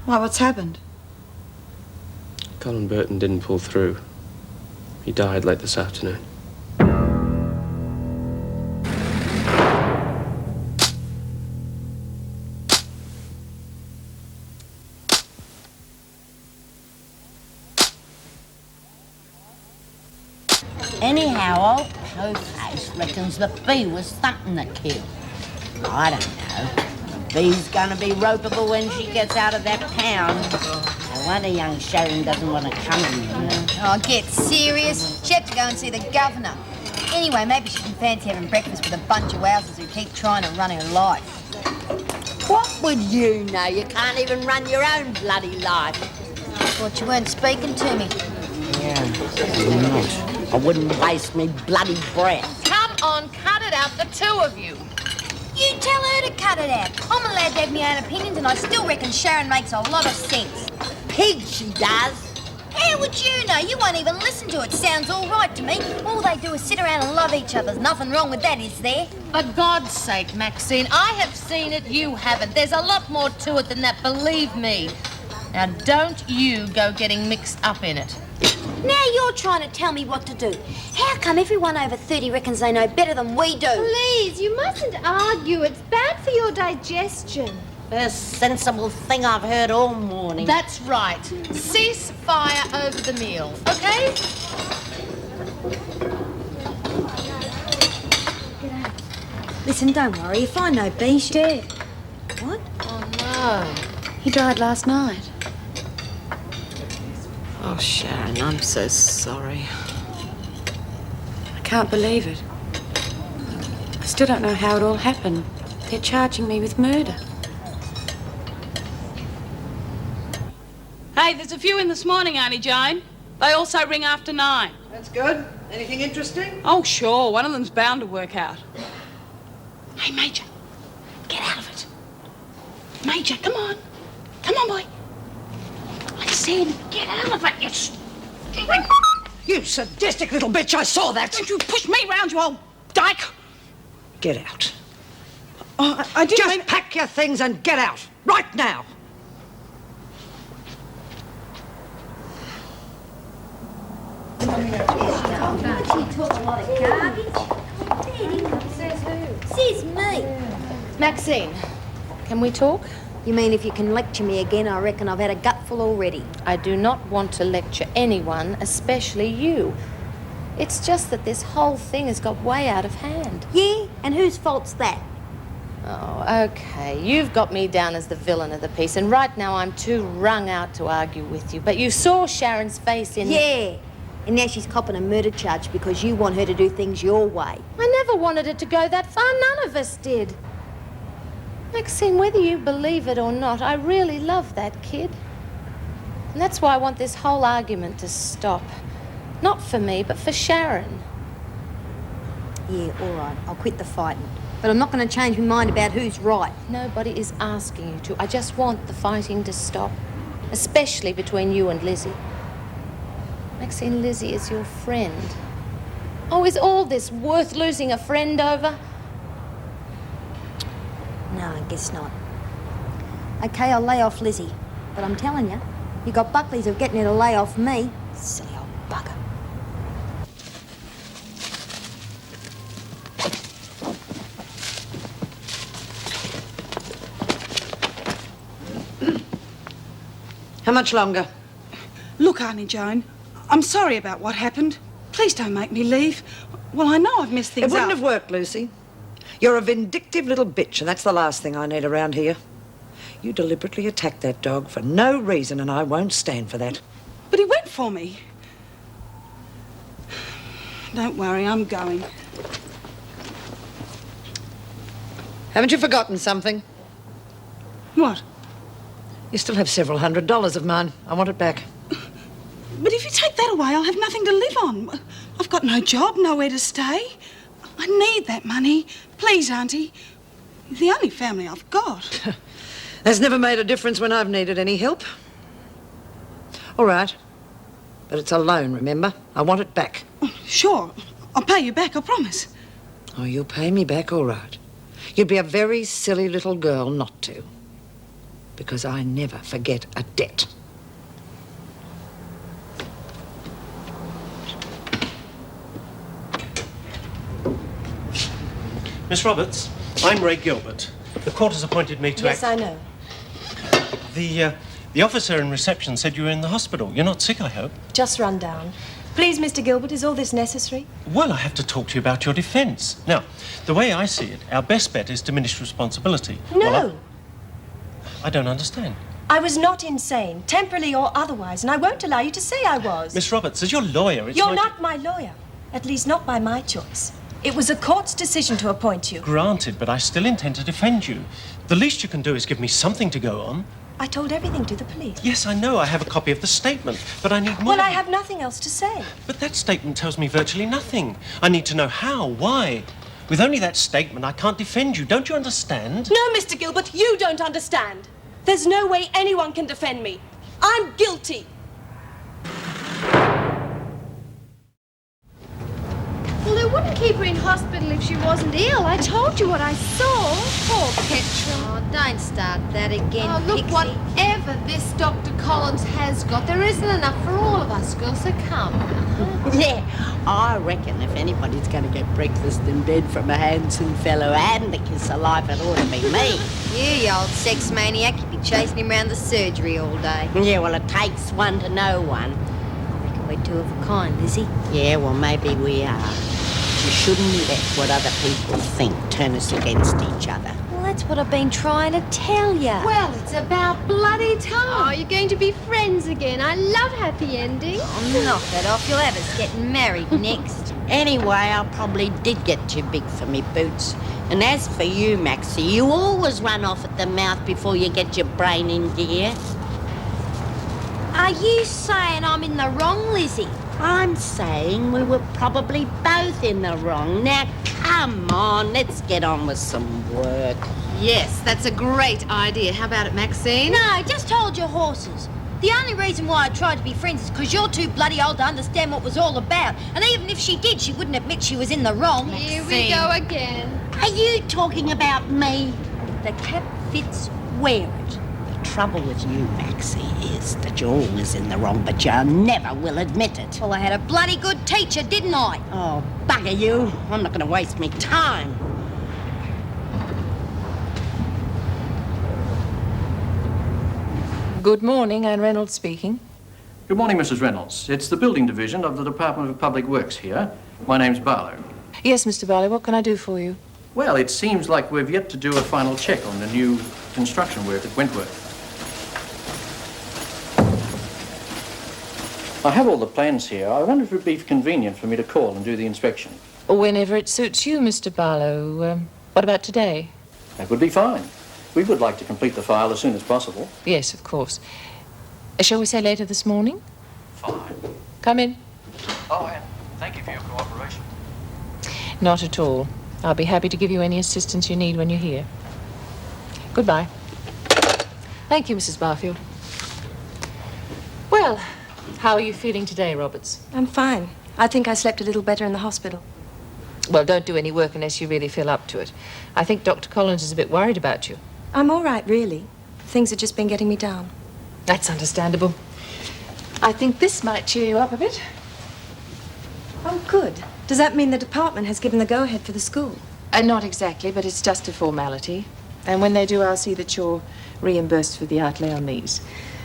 Why, what's happened? Colin Burton didn't pull through. He died late this afternoon. Anyhow, old Poleface reckons the bee was thumping the kid. I don't know. The bee's gonna be ropeable when she gets out of that pound. No wonder young Sharon doesn't want to come in here. Oh, get serious. She had to go and see the governor. Anyway, maybe she can fancy having breakfast with a bunch of wowsers who keep trying to run her life. What would you know? You can't even run your own bloody life. I thought you weren't speaking to me. Yeah, I'm not. I wouldn't waste me bloody breath. Come on, cut it out, the two of you. You tell her to cut it out. I'm allowed to have my own opinions, and I still reckon Sharon makes a lot of sense. Pig, she does. How would you know? You won't even listen to it. Sounds all right to me. All they do is sit around and love each other. There's nothing wrong with that, is there? For God's sake, Maxine, I have seen it, you haven't. There's a lot more to it than that, believe me. Now, don't you go getting mixed up in it. Now you're trying to tell me what to do. How come everyone over 30 reckons they know better than we do? Please, you mustn't argue. It's bad for your digestion. First sensible thing I've heard all morning. That's right. Cease fire over the meal, okay? Listen, don't worry. If I know B, she... Dead. What? Oh, no. He died last night. Oh, Sharon, I'm so sorry. I can't believe it. I still don't know how it all happened. They're charging me with murder. Hey, there's a few in this morning, Auntie Jane. They also ring after 9. That's good. Anything interesting? Oh, sure. One of them's bound to work out. Hey, Major, get out of it. Major, come on. Come on, boy. I said, get out of it, you stupid... You sadistic little bitch, I saw that. Don't you push me round, you old dyke. Get out. Oh, I didn't Just pack your things and get out. Right now. Says me. Maxine, can we talk? You mean if you can lecture me again, I reckon I've had a gutful already. I do not want to lecture anyone, especially you. It's just that this whole thing has got way out of hand. Yeah? And whose fault's that? Oh, okay. You've got me down as the villain of the piece, and right now I'm too wrung out to argue with you. But you saw Sharon's face in... Yeah. And now she's copping a murder charge because you want her to do things your way. I never wanted it to go that far. None of us did. Maxine, whether you believe it or not, I really love that kid. And that's why I want this whole argument to stop. Not for me, but for Sharon. Yeah, all right. I'll quit the fighting. But I'm not going to change my mind about who's right. Nobody is asking you to. I just want the fighting to stop. Especially between you and Lizzie. Maxine, Lizzie is your friend. Oh, is all this worth losing a friend over? No, I guess not. Okay, I'll lay off Lizzie. But I'm telling you, you got Buckley's of getting her to lay off me. Silly old bugger. How much longer? Look, Auntie Joan, I'm sorry about what happened. Please don't make me leave. Well, I know I've messed things up. It wouldn't have worked, Lucy. You're a vindictive little bitch, and that's the last thing I need around here. You deliberately attacked that dog for no reason, and I won't stand for that. But he went for me. Don't worry, I'm going. Haven't you forgotten something? What? You still have several $100s of mine. I want it back. But if you take that away, I'll have nothing to live on. I've got no job, nowhere to stay. I need that money. Please, Auntie. You're the only family I've got. That's never made a difference when I've needed any help. All right. But it's a loan, remember? I want it back. Oh, sure. I'll pay you back, I promise. Oh, you'll pay me back, all right. You'd be a very silly little girl not to. because I never forget a debt. Miss Roberts, I'm Ray Gilbert. The court has appointed me to Yes, I know. The officer in reception said you were in the hospital. You're not sick, I hope? Just run down. Please, Mr. Gilbert, is all this necessary? Well, I have to talk to you about your defence. Now, the way I see it, our best bet is diminished responsibility. No. Well, I don't understand. I was not insane, temporarily or otherwise, and I won't allow you to say I was. Miss Roberts, as your lawyer, it's You're my... not my lawyer. At least not by my choice. It was a court's decision to appoint you. Granted, but I still intend to defend you. The least you can do is give me something to go on. I told everything to the police. Yes, I know. I have a copy of the statement, but I need more... Well, I have nothing else to say. But that statement tells me virtually nothing. I need to know how, why. With only that statement, I can't defend you. Don't you understand? No, Mr. Gilbert, you don't understand. There's no way anyone can defend me. I'm guilty. Well, they wouldn't keep her in hospital if she wasn't ill. I told you what I saw. Poor Petra. Oh, don't start that again, Oh, look, Pixie. whatever this Dr. Collins has got, there isn't enough for all of us, girls, so come. Yeah, I reckon if anybody's going to get breakfast in bed from a handsome fellow and the kiss of life, it ought to be me. You old sex maniac. You'd be chasing him around the surgery all day. Yeah, well, it takes one to know one. I reckon we're two of a kind, Lizzie. Yeah, well, maybe we are. You shouldn't let what other people think turn us against each other. Well, that's what I've been trying to tell you. Well, it's about bloody time. Oh, you're going to be friends again. I love happy endings. Oh, knock that off. You'll have us getting married next. Anyway, I probably did get too big for me boots. And as for you, Maxie, you always run off at the mouth before you get your brain in gear. Are you saying I'm in the wrong, Lizzie? I'm saying we were probably both in the wrong. Now, come on, let's get on with some work. Yes, that's a great idea. How about it, Maxine? No, just hold your horses. The only reason why I tried to be friends is because you're too bloody old to understand what it was all about. And even if she did, she wouldn't admit she was in the wrong. Here we go again. Are you talking about me? The cap fits, wear it. The trouble with you, Maxie, is that you're always in the wrong, but you never will admit it. Well, I had a bloody good teacher, didn't I? Oh, bugger you. I'm not going to waste me time. Good morning, Anne Reynolds speaking. Good morning, Mrs. Reynolds. It's the building division of the Department of Public Works here. My name's Barlow. Yes, Mr. Barley, what can I do for you? Well, it seems like we've yet to do a final check on the new construction work at Wentworth. I have all the plans here. I wonder if it would be convenient for me to call and do the inspection. Whenever it suits you, Mr. Barlow. What about today? That would be fine. We would like to complete the file as soon as possible. Yes, of course. Shall we say later this morning? Fine. Come in. Oh, and thank you for your cooperation. Not at all. I'll be happy to give you any assistance you need when you're here. Goodbye. Thank you, Mrs. Barfield. Well, how are you feeling today, Roberts? I'm fine. I think I slept a little better in the hospital. Well, don't do any work unless you really feel up to it. I think Dr. Collins is a bit worried about you. I'm all right, really. Things have just been getting me down. That's understandable. I think this might cheer you up a bit. Oh, good. Does that mean the department has given the go-ahead for the school? Not exactly, but it's just a formality. And when they do, I'll see that you're reimbursed for the outlay on these.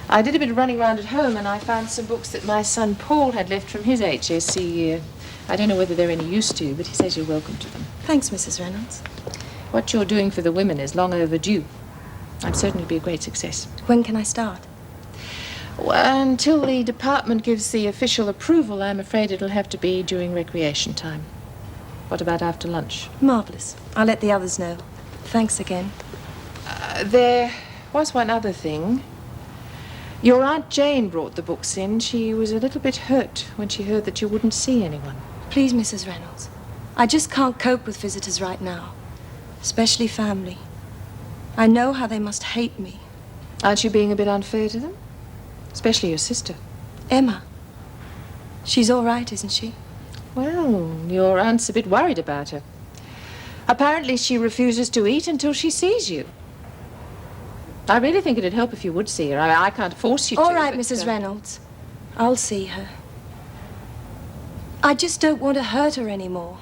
I did a bit of running around at home, and I found some books that my son Paul had left from his HSC year. I don't know whether they're any use to you, but he says you're welcome to them. Thanks, Mrs. Reynolds. What you're doing for the women is long overdue. I'm certain it'll be a great success. When can I start? Well, until the department gives the official approval, I'm afraid it'll have to be during recreation time. What about after lunch? Marvellous. I'll let the others know. Thanks again. There was one other thing. Your Aunt Jane brought the books in. She was a little bit hurt when she heard that you wouldn't see anyone. Please, Mrs. Reynolds. I just can't cope with visitors right now. Especially family. I know how they must hate me. Aren't you being a bit unfair to them? Especially your sister. Emma. She's all right, isn't she? Well, your aunt's a bit worried about her. Apparently she refuses to eat until she sees you. I really think it'd help if you would see her. I can't force you to. All right, but, Mrs. Reynolds. I'll see her. I just don't want to hurt her anymore.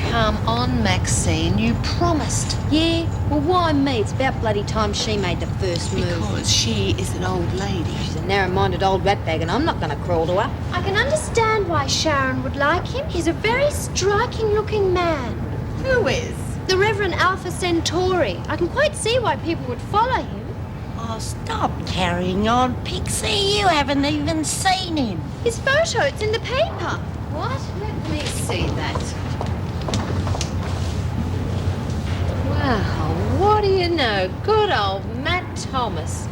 Come on, Maxine, you promised. Yeah? Well, why me? It's about bloody time she made the first move. Because she is an old lady. She's a narrow-minded old ratbag, and I'm not going to crawl to her. I can understand why Sharon would like him. He's a very striking-looking man. Who is? The Reverend Alpha Centauri. I can quite see why people would follow him. Oh, stop carrying on, Pixie. You haven't even seen him. His photo, it's in the paper. What? Let me see that. Wow, what do you know? Good old Matt Thomas.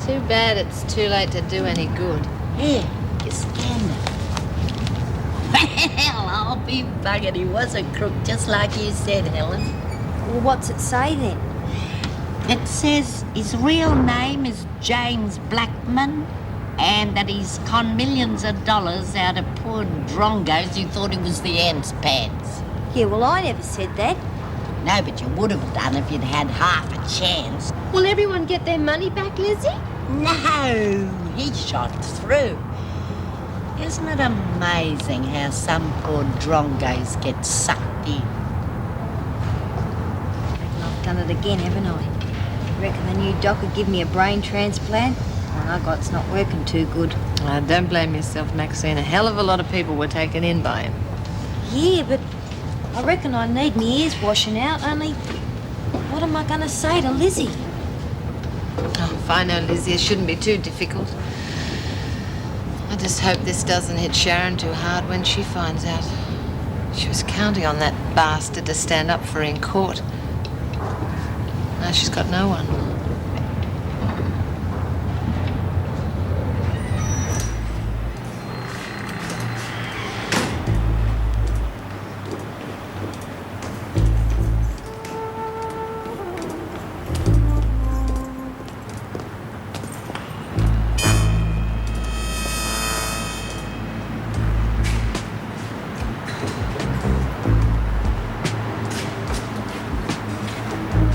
Too bad it's too late to do any good. Here, you scan it. Well, I'll be buggered. He was a crook, just like you said, Helen. Well, what's it say then? It says his real name is James Blackman, and that he's conned millions of dollars out of poor drongos who thought he was the ants' pads. Yeah, well, I never said that. No, but you would have done if you'd had half a chance. Will everyone get their money back, Lizzie? No, he shot through. Isn't it amazing how some poor drongos get sucked in? I've done it again, haven't I? Reckon the new doc would give me a brain transplant? My got's not working too good. Don't blame yourself, Maxine. A hell of a lot of people were taken in by him. Yeah, but I reckon I need my ears washing out, only what am I going to say to Lizzie? Oh, if I know Lizzie, it shouldn't be too difficult. I just hope this doesn't hit Sharon too hard when she finds out. She was counting on that bastard to stand up for her in court. Now she's got no one.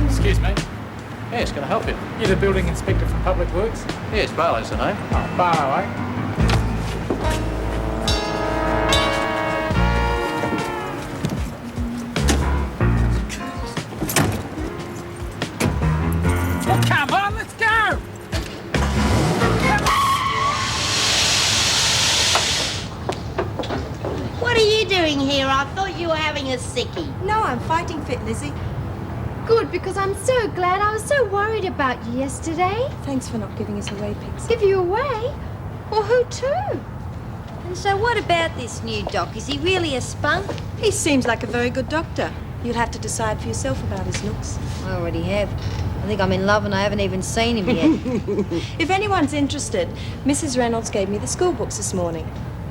Excuse me. Yes, can I help you? You're the building inspector from Public Works? Yes, Barlow's the name. Oh, Barlow, eh? Well, come on, let's go! What are you doing here? I thought you were having a sickie. No, I'm fighting fit, Lizzie. Good, because I'm so glad. I was so worried about you yesterday. Thanks for not giving us away, Pixie. Give you away? Well, who to? And so what about this new doc? Is he really a spunk? He seems like a very good doctor. You'll have to decide for yourself about his looks. I already have. I think I'm in love and I haven't even seen him yet. If anyone's interested, Mrs. Reynolds gave me the school books this morning.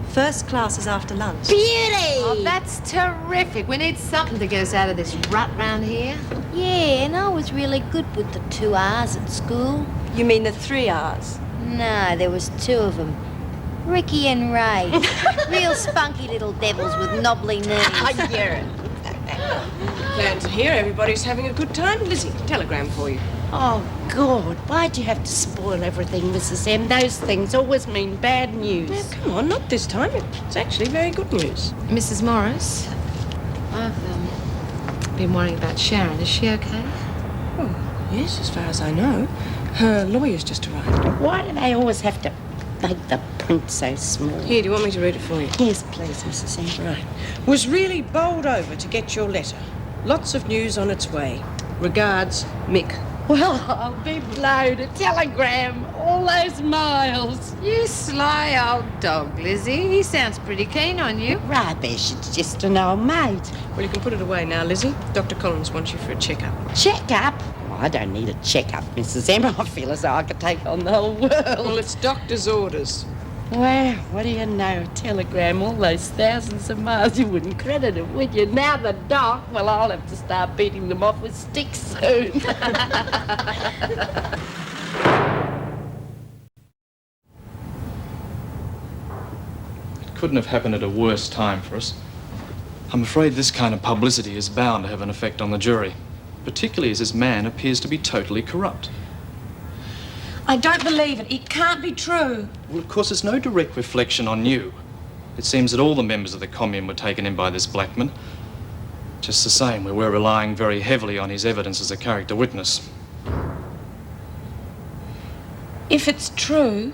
First class is after lunch. Beauty! Oh, that's terrific. We need something to get us out of this rut round here. Yeah, and I was really good with the 2 R's at school. You mean the 3 R's? No, there was 2 of them. Ricky and Ray. Real spunky little devils with knobbly knees. Glad to hear everybody's having a good time. Lizzie, telegram for you. Oh, God, why'd you have to spoil everything, Mrs. M? Those things always mean bad news. Now, come on, not this time. It's actually very good news. Mrs. Morris, I've been worrying about Sharon. Is she okay? Oh, yes, as far as I know. Her lawyer's just arrived. Why do they always have to make the print so small? Here, do you want me to read it for you? Yes, please, Mrs. M. Right. Was really bowled over to get your letter. Lots of news on its way. Regards, Mick. Well, I'll be blowed. A telegram. All those miles. You sly old dog, Lizzie. He sounds pretty keen on you. Rubbish. It's just an old mate. Well, you can put it away now, Lizzie. Dr. Collins wants you for a checkup. Checkup? Oh, I don't need a checkup, Mrs. M. I feel as though I could take on the whole world. Well, it's doctor's orders. Well, what do you know? A telegram, all those thousands of miles, you wouldn't credit it, would you? Now the doc, well, I'll have to start beating them off with sticks soon. It couldn't have happened at a worse time for us. I'm afraid this kind of publicity is bound to have an effect on the jury. particularly as this man appears to be totally corrupt. I don't believe it. It can't be true. Well, of course, it's no direct reflection on you. It seems that all the members of the commune were taken in by this Blackman. Just the same, we were relying very heavily on his evidence as a character witness. If it's true,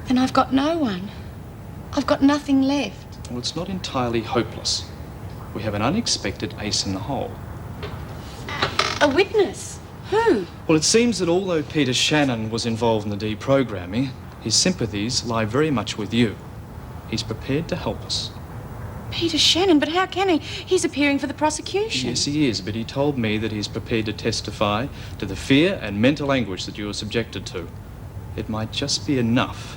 then I've got no one. I've got nothing left. Well, it's not entirely hopeless. We have an unexpected ace in the hole. A witness? Who? Well, it seems that although Peter Shannon was involved in the deprogramming, his sympathies lie very much with you. He's prepared to help us. Peter Shannon, but how can he? He's appearing for the prosecution. Yes, he is, but he told me that he's prepared to testify to the fear and mental anguish that you were subjected to. It might just be enough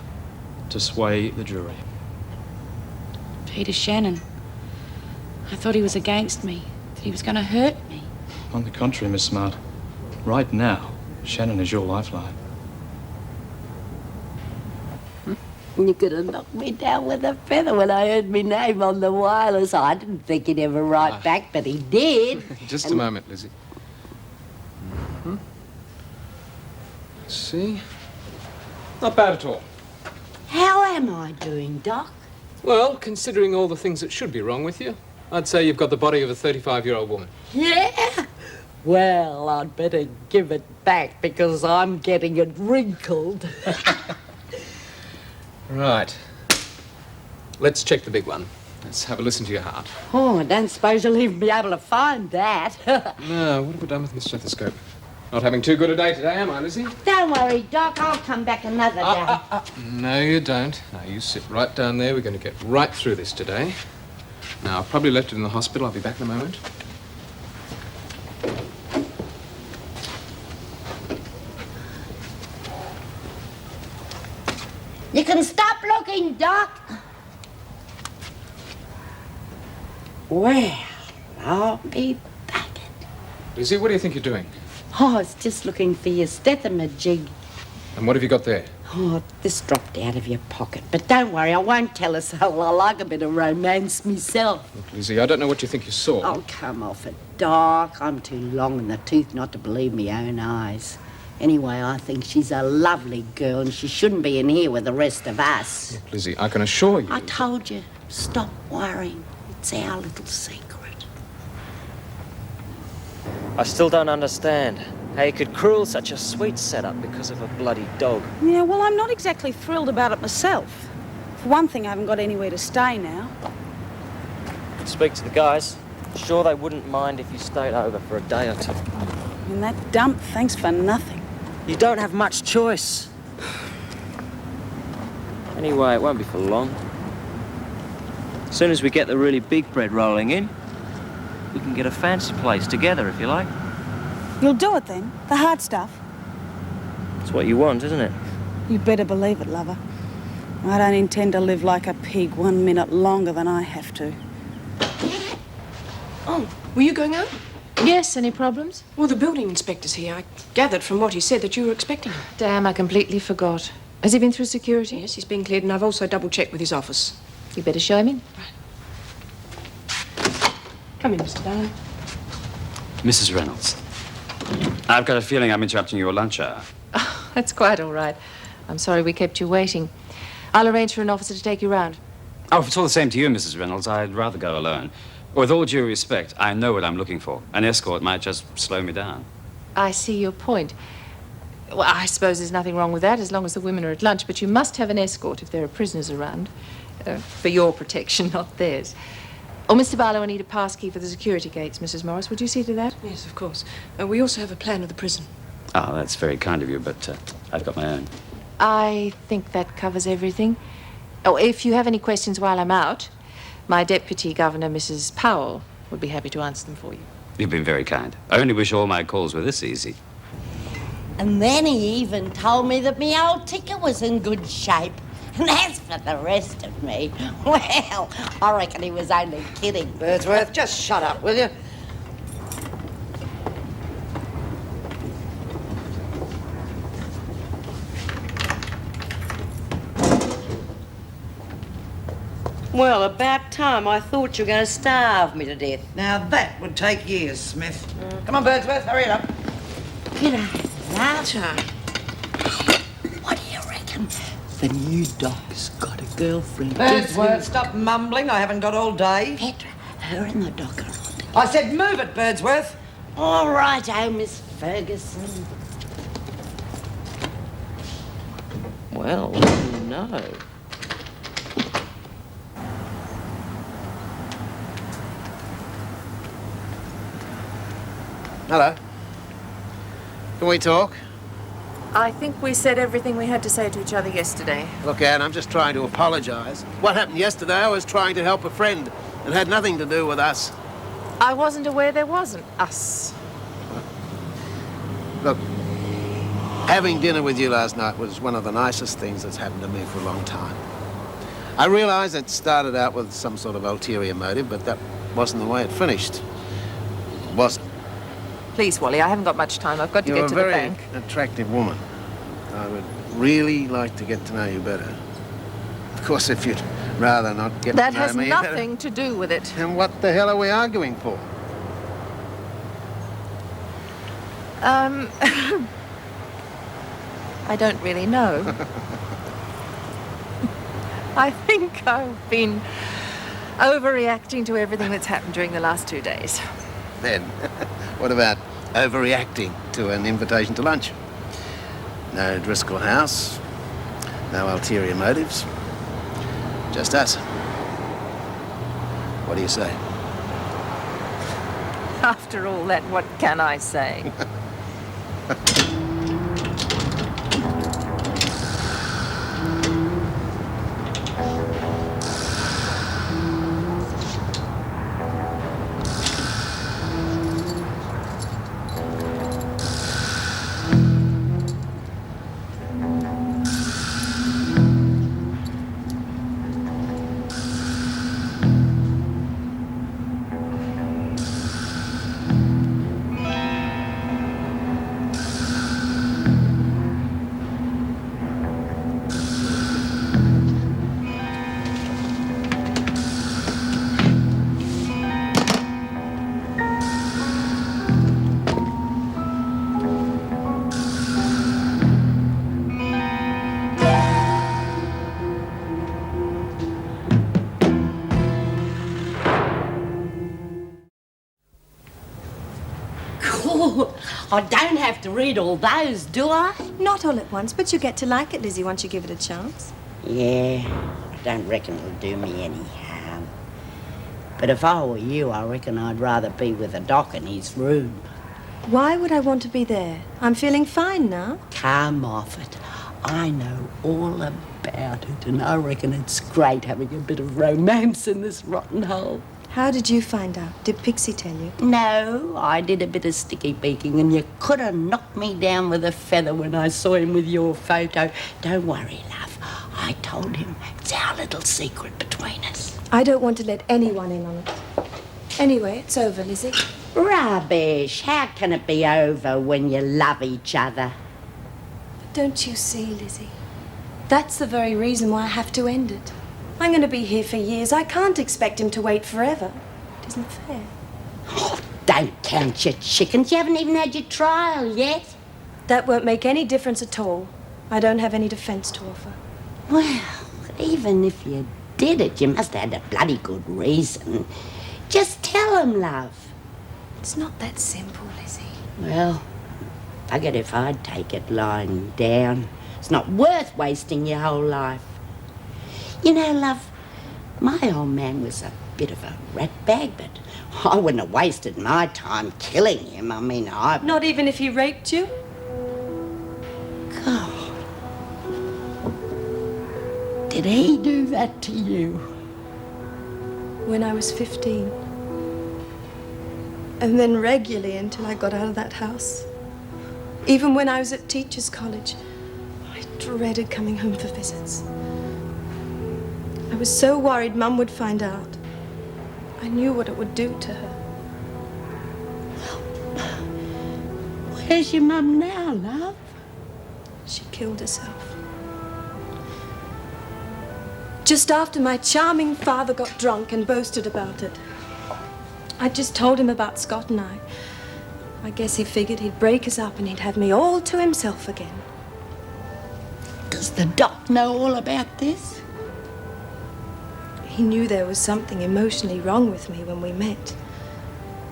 to sway the jury. Peter Shannon. I thought he was against me, that he was going to hurt me. On the contrary, Miss Smart. Right now, Shannon is your lifeline. You could have knocked me down with a feather when I heard my name on the wireless. I didn't think he'd ever write back, but he did. Just a moment, Lizzie. Let's see. Not bad at all. How am I doing, Doc? Well, considering all the things that should be wrong with you, I'd say you've got the body of a 35-year-old woman. Yeah? Well, I'd better give it back because I'm getting it wrinkled. Right. Let's check the big one. Let's have a listen to your heart. Oh, I don't suppose you'll even be able to find that. No, what have we done with my stethoscope? Not having too good a day today, am I, Lizzie? Don't worry, Doc. I'll come back another day. No, you don't. Now, you sit right down there. We're going to get right through this today. Now, I've probably left it in the hospital. I'll be back in a moment. You can stop looking, Doc. Well, I'll be back. Lizzie, what do you think you're doing? Oh, I was just looking for your stethomajig. And what have you got there? Oh, this dropped out of your pocket. But don't worry, I won't tell us. I like a bit of romance myself. Look, Lizzie, I don't know what you think you saw. Oh, come off it, Doc. I'm too long in the tooth not to believe my own eyes. Anyway, I think she's a lovely girl and she shouldn't be in here with the rest of us. Look, Lizzie, I can assure you... I told you, stop worrying. It's our little secret. I still don't understand how you could cruel such a sweet setup because of a bloody dog. Yeah, well, I'm not exactly thrilled about it myself. For one thing, I haven't got anywhere to stay now. Speak to the guys. Sure they wouldn't mind if you stayed over for a day or two. And that dump, thanks for nothing. You don't have much choice. Anyway, it won't be for long. As soon as we get the really big bread rolling in, we can get a fancy place together, if you like. You'll do it then? The hard stuff? It's what you want, isn't it? You better believe it, lover. I don't intend to live like a pig 1 minute longer than I have to. Oh, were you going out? Yes, any problems? Well, the building inspector's here. I gathered from what he said that you were expecting him. Damn, I completely forgot. Has he been through security? Yes, he's been cleared, and I've also double-checked with his office. You better show him in. Come in, Mr. Darling. Mrs. Reynolds, I've got a feeling I'm interrupting your lunch hour. Oh, that's quite all right. I'm sorry we kept you waiting. I'll arrange for an officer to take you round. Oh, if it's all the same to you, Mrs. Reynolds, I'd rather go alone. With all due respect, I know what I'm looking for. An escort might just slow me down. I see your point. Well, I suppose there's nothing wrong with that as long as the women are at lunch, but you must have an escort if there are prisoners around. For your protection, not theirs. Oh, Mr. Barlow, I need a pass key for the security gates, Mrs. Morris. Would you see to that? Yes, of course. We also have a plan of the prison. Oh, that's very kind of you, but I've got my own. I think that covers everything. Oh, if you have any questions while I'm out, my Deputy Governor, Mrs. Powell, would be happy to answer them for you. You've been very kind. I only wish all my calls were this easy. And then he even told me that my old ticket was in good shape. And as for the rest of me, well, I reckon he was only kidding. Birdsworth, just shut up, will you? Well, about time. I thought you were going to starve me to death. Now that would take years, Smith. Come on, Birdsworth, hurry it up. G'day, Larcher. What do you reckon? The new doc's got a girlfriend. Birdsworth, stop mumbling. I haven't got all day. Petra, her and the doc are on. I said move it, Birdsworth. All right, Miss Ferguson. Well, no. Hello. Can we talk? I think we said everything we had to say to each other yesterday. Look, Anne, I'm just trying to apologise. What happened yesterday, I was trying to help a friend. It had nothing to do with us. I wasn't aware there wasn't us. Look, having dinner with you last night was one of the nicest things that's happened to me for a long time. I realise it started out with some sort of ulterior motive, but that wasn't the way it finished. It wasn't. Please, Wally, I haven't got much time. I've got to get to the bank. You're a very attractive woman. I would really like to get to know you better. Of course, if you'd rather not get That to know has me... nothing to do with it. Then what the hell are we arguing for? I don't really know. I think I've been overreacting to everything that's happened during the last 2 days. Then, what about overreacting to an invitation to lunch? No Driscoll House, no ulterior motives, just us. What do you say? After all that, what can I say? I don't have to read all those, do I? Not all at once, but you get to like it, Lizzie, once you give it a chance. Yeah, I don't reckon it'll do me any harm. But if I were you, I reckon I'd rather be with the doc in his room. Why would I want to be there? I'm feeling fine now. Come off it. I know all about it, and I reckon it's great having a bit of romance in this rotten hole. How did you find out? Did Pixie tell you? No, I did a bit of sticky beaking, and you could have knocked me down with a feather when I saw him with your photo. Don't worry, love. I told him it's our little secret between us. I don't want to let anyone in on it. Anyway, it's over, Lizzie. Rubbish. How can it be over when you love each other? But don't you see, Lizzie? That's the very reason why I have to end it. I'm going to be here for years. I can't expect him to wait forever. It isn't fair. Oh, don't count your chickens. You haven't even had your trial yet. That won't make any difference at all. I don't have any defence to offer. Well, even if you did it, you must have had a bloody good reason. Just tell him, love. It's not that simple, Lizzie. Well, buggered if I'd take it lying down. It's not worth wasting your whole life. You know, love, my old man was a bit of a ratbag, but I wouldn't have wasted my time killing him. I mean, Not even if he raped you? God. Did he do that to you? When I was 15. And then regularly until I got out of that house. Even when I was at teachers' college, I dreaded coming home for visits. I was so worried Mum would find out. I knew what it would do to her. Where's your mum now, love? She killed herself. Just after my charming father got drunk and boasted about it. I just told him about Scott and I. I guess he figured he'd break us up and he'd have me all to himself again. Does the doc know all about this? He knew there was something emotionally wrong with me when we met.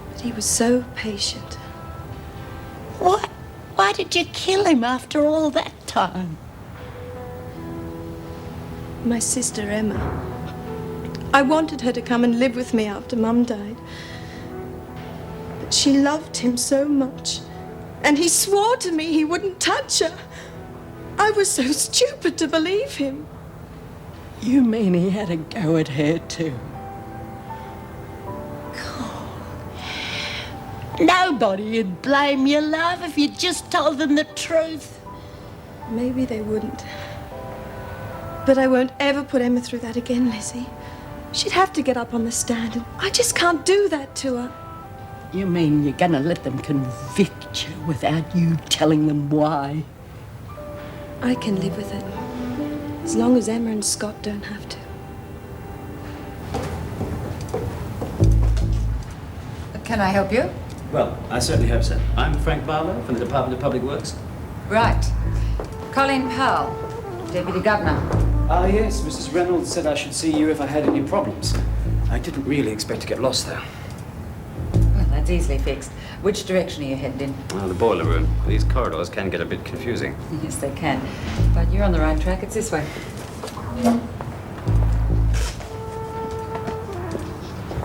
But he was so patient. What? Why did you kill him after all that time? My sister Emma. I wanted her to come and live with me after Mum died. But she loved him so much. And he swore to me he wouldn't touch her. I was so stupid to believe him. You mean he had a go at her too? Nobody'd blame you, love, if you just told them the truth. Maybe they wouldn't. But I won't ever put Emma through that again, Lizzie. She'd have to get up on the stand, and I just can't do that to her. You mean you're gonna let them convict you without you telling them why? I can live with it. As long as Emma and Scott don't have to. Can I help you? Well, I certainly hope so. I'm Frank Barlow from the Department of Public Works. Right. Colleen Powell, Deputy Governor. Ah, yes, Mrs. Reynolds said I should see you if I had any problems. I didn't really expect to get lost there. Well, that's easily fixed. Which direction are you headed in? Well, the boiler room. These corridors can get a bit confusing. Yes, they can. But you're on the right track. It's this way.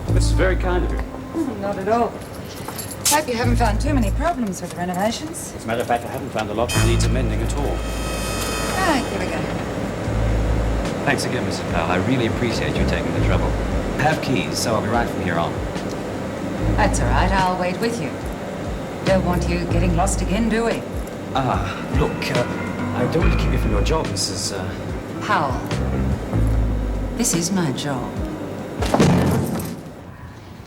This is very kind of you. Not at all. Hope you haven't found too many problems with the renovations. As a matter of fact, I haven't found a lot that needs amending at all. Right, here we go. Thanks again, Mrs. Powell. I really appreciate you taking the trouble. I have keys, so I'll be right from here on. That's all right. I'll wait with you. Don't want you getting lost again, do we? Look, I don't want to keep you from your job, Mrs. Powell. This is my job.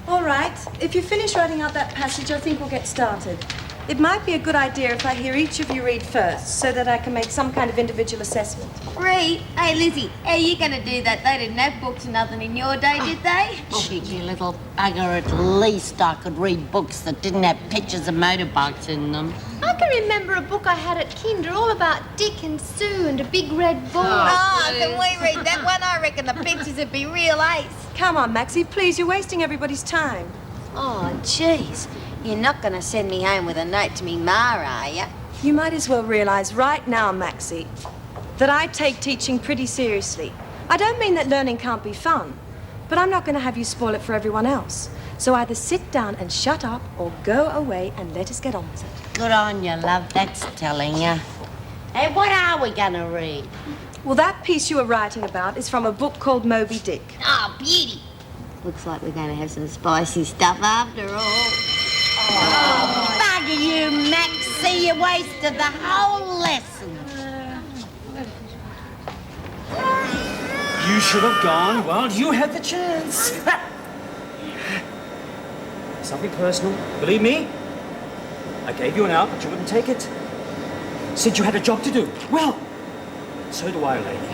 All right. If you finish writing out that passage, I think we'll get started. It might be a good idea if I hear each of you read first, so that I can make some kind of individual assessment. Read? Hey, Lizzie, how are you going to do that? They didn't have books or nothing in your day, did they? Cheeky little bugger, at least I could read books that didn't have pictures of motorbikes in them. I can remember a book I had at Kinder all about Dick and Sue and a big red bull. Can we read that one? I reckon the pictures would be real ace. Come on, Maxie, please. You're wasting everybody's time. Oh, jeez. You're not going to send me home with a note to me ma, are you? You might as well realise right now, Maxie, that I take teaching pretty seriously. I don't mean that learning can't be fun, but I'm not going to have you spoil it for everyone else. So either sit down and shut up or go away and let us get on with it. Good on you, love. That's telling you. Hey, what are we going to read? Well, that piece you were writing about is from a book called Moby Dick. Oh, beauty. Looks like we're going to have some spicy stuff after all. Oh, bugger you, Maxie. You wasted the whole lesson. You should have gone while you had the chance. Something personal. Believe me, I gave you an out, but you wouldn't take it. Said you had a job to do. Well, so do I, lady.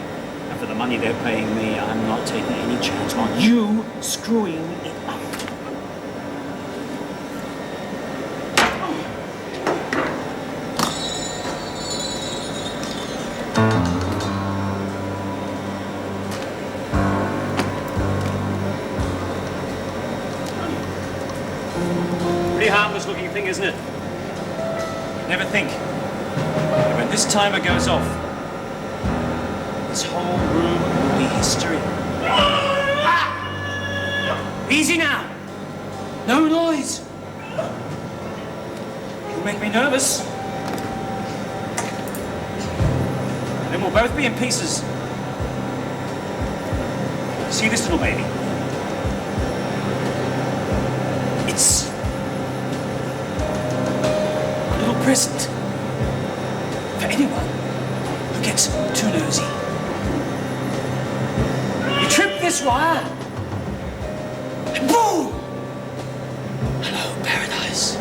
And for the money they're paying me, I'm not taking any chance on you screwing it up. Pretty harmless looking thing, isn't it? Never think. But when this timer goes off, this whole room will be history. Easy now. No noise. You'll make me nervous. And then we'll both be in pieces. See this little baby? It's a little present for anyone who gets too nosy. You trip this wire, and boom! Hello, paradise.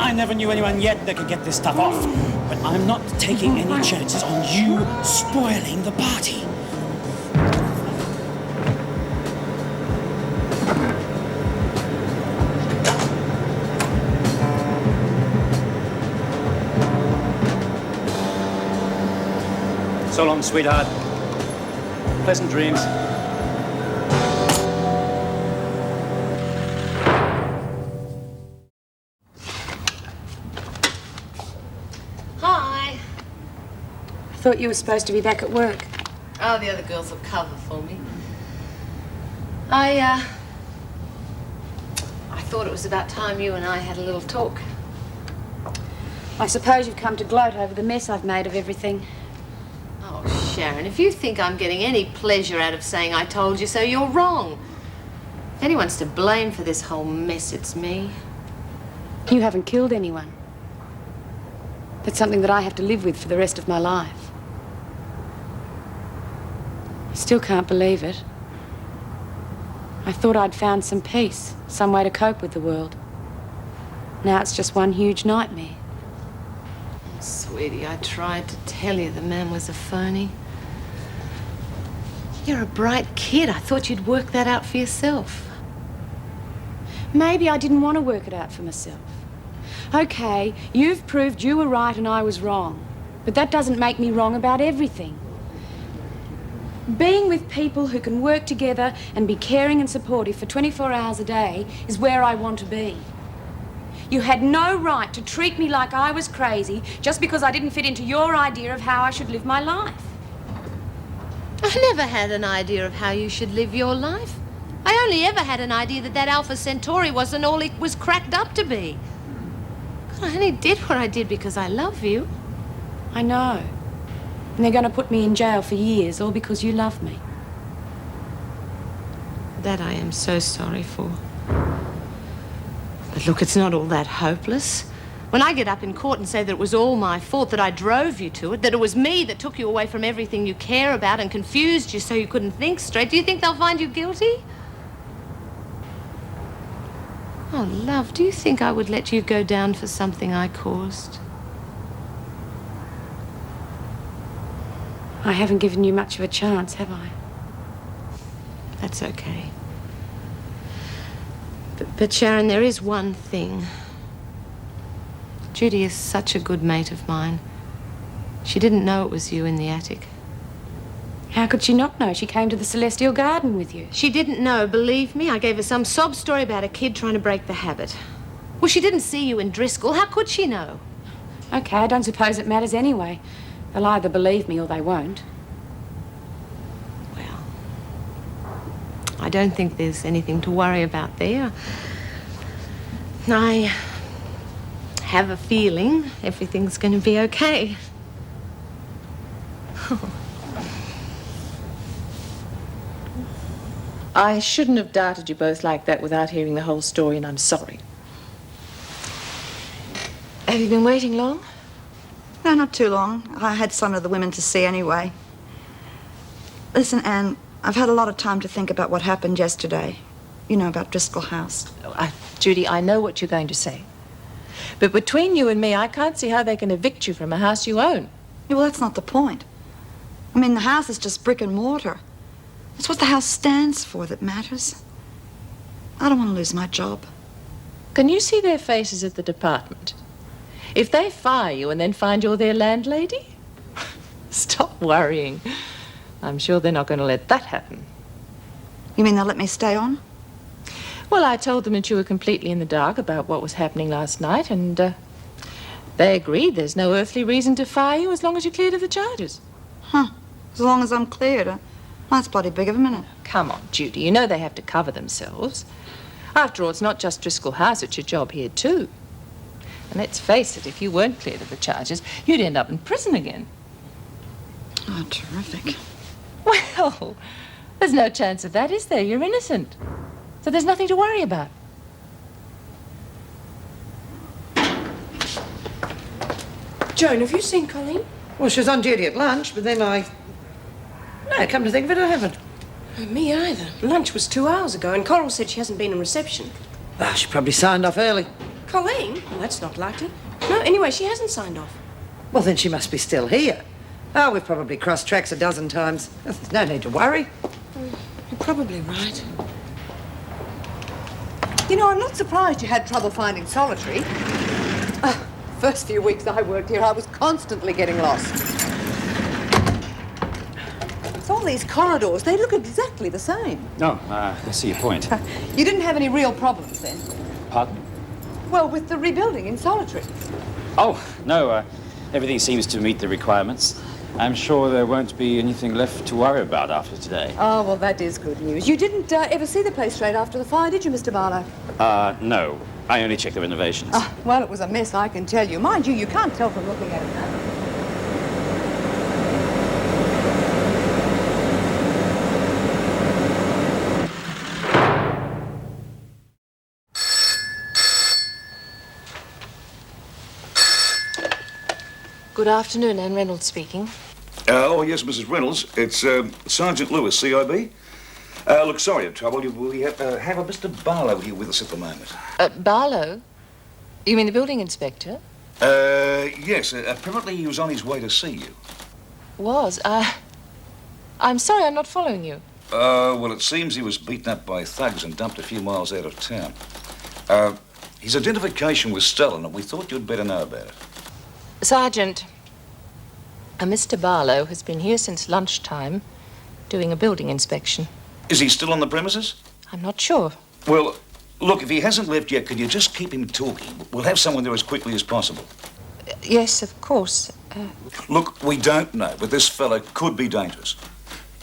I never knew anyone yet that could get this stuff off. But I'm not taking any chances on you spoiling the party. So long, sweetheart. Pleasant dreams. Hi. I thought you were supposed to be back at work. Oh, the other girls will cover for me. I thought it was about time you and I had a little talk. I suppose you've come to gloat over the mess I've made of everything. Oh, Sharon, if you think I'm getting any pleasure out of saying I told you so, you're wrong. If anyone's to blame for this whole mess, it's me. You haven't killed anyone. That's something that I have to live with for the rest of my life. I still can't believe it. I thought I'd found some peace, some way to cope with the world. Now it's just one huge nightmare. Sweetie, I tried to tell you the man was a phony. You're a bright kid. I thought you'd work that out for yourself. Maybe I didn't want to work it out for myself. Okay, you've proved you were right and I was wrong. But that doesn't make me wrong about everything. Being with people who can work together and be caring and supportive for 24 hours a day is where I want to be. You had no right to treat me like I was crazy just because I didn't fit into your idea of how I should live my life. I never had an idea of how you should live your life. I only ever had an idea that Alpha Centauri wasn't all it was cracked up to be. God, I only did what I did because I love you. I know. And they're going to put me in jail for years, all because you love me. That I am so sorry for. But look, it's not all that hopeless. When I get up in court and say that it was all my fault, that I drove you to it, that it was me that took you away from everything you care about and confused you so you couldn't think straight, do you think they'll find you guilty? Oh, love, do you think I would let you go down for something I caused? I haven't given you much of a chance, have I? That's okay. But Sharon, there is one thing. Judy is such a good mate of mine. She didn't know it was you in the attic. How could she not know? She came to the Celestial Garden with you. She didn't know, believe me. I gave her some sob story about a kid trying to break the habit. Well, she didn't see you in Driscoll. How could she know? Okay, I don't suppose it matters anyway. They'll either believe me or they won't. Well, I don't think there's anything to worry about there. I have a feeling everything's going to be okay. I shouldn't have darted you both like that without hearing the whole story, and I'm sorry. Have you been waiting long? No, not too long. I had some of the women to see anyway. Listen, Anne, I've had a lot of time to think about what happened yesterday. You know, about Driscoll House. Judy, I know what you're going to say. But between you and me, I can't see how they can evict you from a house you own. Yeah, well, that's not the point. I mean, the house is just brick and mortar. It's what the house stands for that matters. I don't want to lose my job. Can you see their faces at the department? If they fire you and then find you're their landlady, stop worrying. I'm sure they're not going to let that happen. You mean they'll let me stay on? Well, I told them that you were completely in the dark about what was happening last night, and they agreed there's no earthly reason to fire you as long as you're cleared of the charges. Huh. As long as I'm cleared. Well, that's bloody big of a minute. Come on, Judy. You know they have to cover themselves. After all, it's not just Driscoll House, it's your job here, too. And let's face it, if you weren't cleared of the charges, you'd end up in prison again. Oh, terrific. Well, there's no chance of that, is there? You're innocent. So there's nothing to worry about. Joan, have you seen Colleen? Well, she was on duty at lunch, but then No, come to think of it, I haven't. Me either. Lunch was 2 hours ago, and Coral said she hasn't been in reception. Ah, she probably signed off early. Colleen? Well, that's not likely. No, anyway, she hasn't signed off. Well, then she must be still here. Oh, we've probably crossed tracks a dozen times. There's no need to worry. You're probably right. You know, I'm not surprised you had trouble finding Solitary. First few weeks I worked here, I was constantly getting lost. It's all these corridors, they look exactly the same. No, I see your point. You didn't have any real problems then? Pardon? Well, with the rebuilding in Solitary. Oh, no, everything seems to meet the requirements. I'm sure there won't be anything left to worry about after today. Oh, well, that is good news. You didn't ever see the place straight after the fire, did you, Mr. Barlow? No. I only checked the renovations. Well, it was a mess, I can tell you. Mind you, you can't tell from looking at it now. Good afternoon, Anne Reynolds speaking. Oh, yes, Mrs. Reynolds. It's Sergeant Lewis, CIB. Look, sorry to trouble you. We have a Mr. Barlow here with us at the moment. Barlow? You mean the building inspector? Yes. Apparently he was on his way to see you. Was? I'm sorry, I'm not following you. Well, it seems he was beaten up by thugs and dumped a few miles out of town. His identification was stolen, and we thought you'd better know about it. Sergeant, Mr. Barlow has been here since lunchtime doing a building inspection. Is he still on the premises? I'm not sure. Well, look, if he hasn't left yet, can you just keep him talking? We'll have someone there as quickly as possible. Yes, of course. Look, we don't know, but this fellow could be dangerous.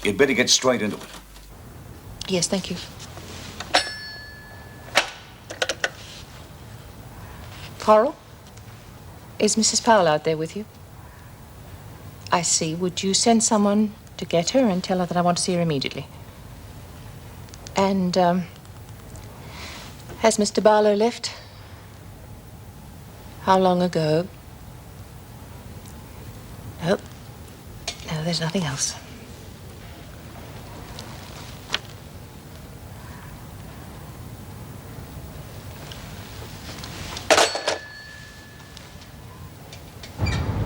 You'd better get straight into it. Yes, thank you. Coral? Is Mrs. Powell out there with you? I see. Would you send someone to get her and tell her that I want to see her immediately? And, has Mr. Barlow left? How long ago? No. No, there's nothing else.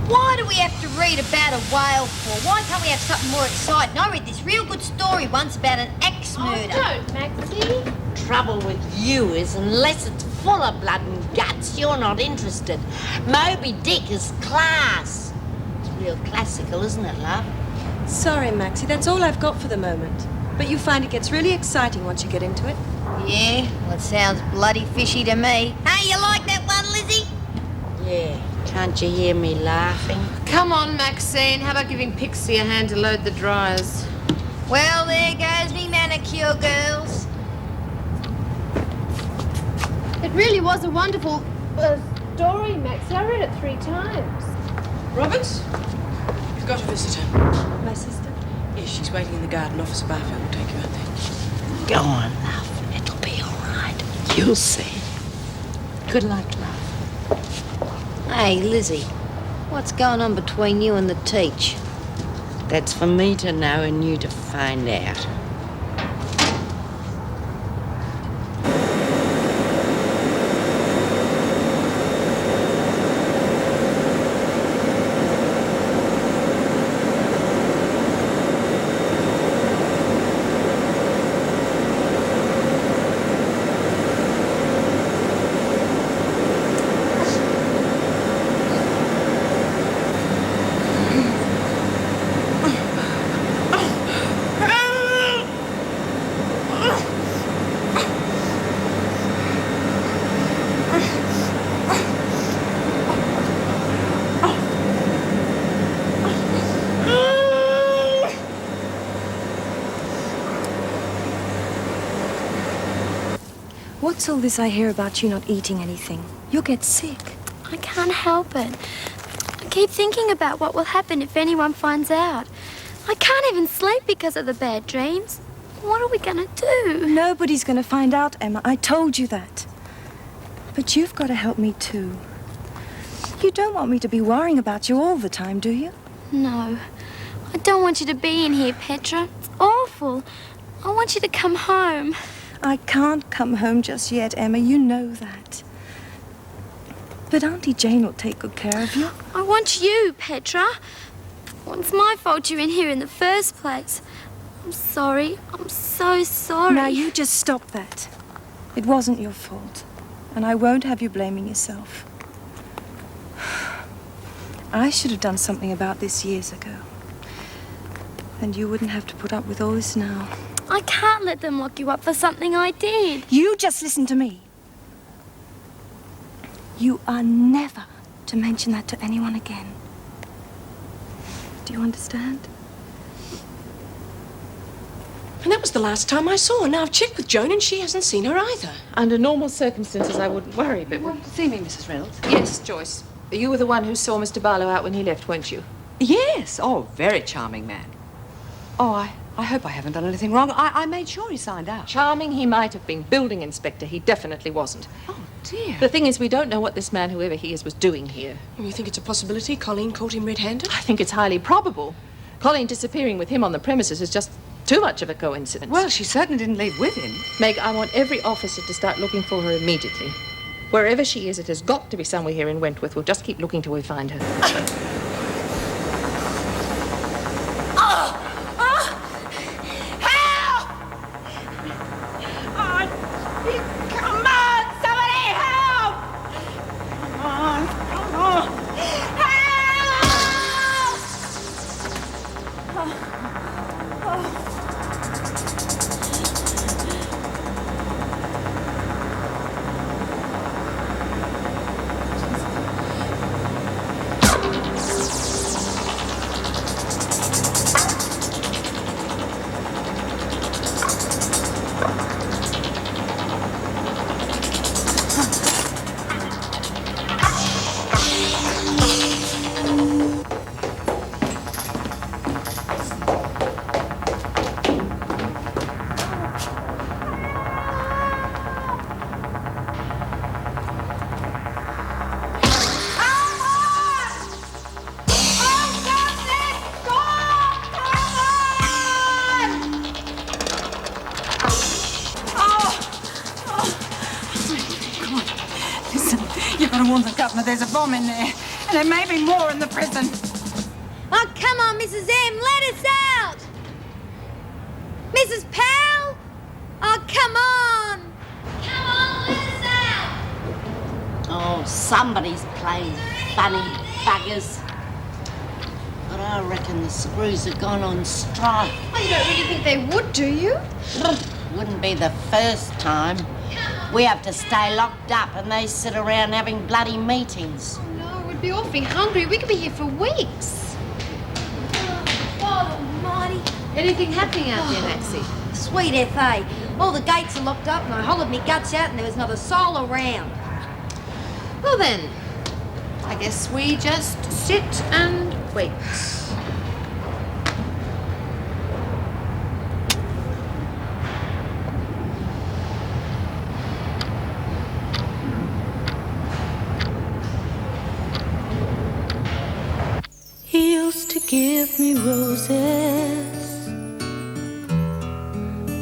Why do we have to read about a whale for? Why can't we have something more exciting? I read this real good story once about an axe murder. Oh, don't, Maxie. Trouble with you is unless it's full of blood and guts, you're not interested. Moby Dick is class. It's real classical, isn't it, love? Sorry, Maxie, that's all I've got for the moment. But you find it gets really exciting once you get into it. Yeah, well, it sounds bloody fishy to me. Hey, you like that one, Lizzie? Yeah. Can't you hear me laughing? Come on, Maxine. How about giving Pixie a hand to load the dryers? Well, there goes me manicure, girls. It really was a wonderful story, Maxie. I read it 3 times. Roberts? You've got a visitor. My sister? Yes, she's waiting in the garden. Officer Barfield will take you out there. Go on, love. It'll be all right. You'll see. Good luck, love. Hey, Lizzie, what's going on between you and the teach? That's for me to know and you to find out. What's all this I hear about you not eating anything? You'll get sick. I can't help it. I keep thinking about what will happen if anyone finds out. I can't even sleep because of the bad dreams. What are we gonna do? Nobody's gonna find out, Emma. I told you that. But you've got to help me too. You don't want me to be worrying about you all the time, do you? No. I don't want you to be in here, Petra. It's awful. I want you to come home. I can't come home just yet, Emma. You know that. But Auntie Jane will take good care of you. I want you, Petra. Well, it's my fault you're in here in the first place. I'm sorry. I'm so sorry. Now, you just stop that. It wasn't your fault. And I won't have you blaming yourself. I should have done something about this years ago. And you wouldn't have to put up with all this now. I can't let them lock you up for something I did. You just listen to me. You are never to mention that to anyone again. Do you understand? And that was the last time I saw her. Now, I've checked with Joan and she hasn't seen her either. Under normal circumstances, I wouldn't worry, but... You wanted to see me, Mrs. Reynolds? Yes, Joyce. You were the one who saw Mr. Barlow out when he left, weren't you? Yes. Oh, very charming man. Oh, I hope I haven't done anything wrong. I made sure he signed out. Charming he might have been. Building inspector, he definitely wasn't. Oh, dear. The thing is, we don't know what this man, whoever he is, was doing here. You think it's a possibility Colleen caught him red-handed? I think it's highly probable. Colleen disappearing with him on the premises is just too much of a coincidence. Well, she certainly didn't leave with him. Meg, I want every officer to start looking for her immediately. Wherever she is, it has got to be somewhere here in Wentworth. We'll just keep looking till we find her. There's a bomb in there, and there may be more in the prison. Oh, come on, Mrs. M, let us out! Mrs. Powell? Oh, come on! Come on, let us out! Oh, somebody's playing funny buggers. But I reckon the screws have gone on strike. Oh, you don't really think they would, do you? Wouldn't be the first time. We have to stay locked up and they sit around having bloody meetings. Oh, no, we'd be awfully hungry. We could be here for weeks. Oh, God almighty. Anything happening out there, Maxie? Sweet F.A. All the gates are locked up and I hollowed me guts out and there was not a soul around. Well then, I guess we just sit and wait. He used to give me roses.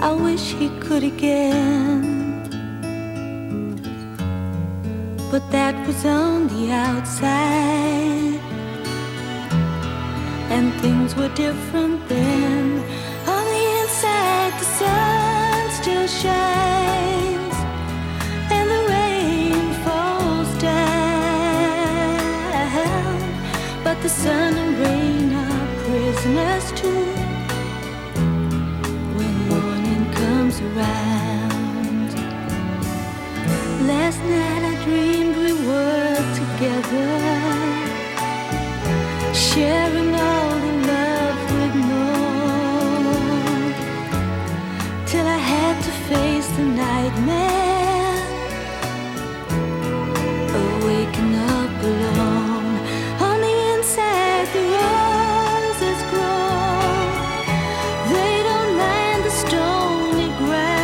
I wish he could again. But that was on the outside, and things were different then. On the inside, the sun still shines, and the rain falls down. But the sun and rain are prisoners too when morning comes around. Last night I dreamed we were together, sharing all the love we'd known, till I had to face the nightmare of waking up alone. On the inside the roses grow, they don't mind the stony ground,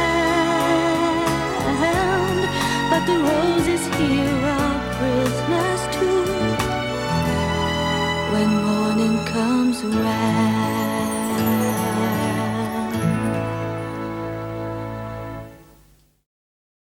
but the roses here are prisoners too when morning comes around.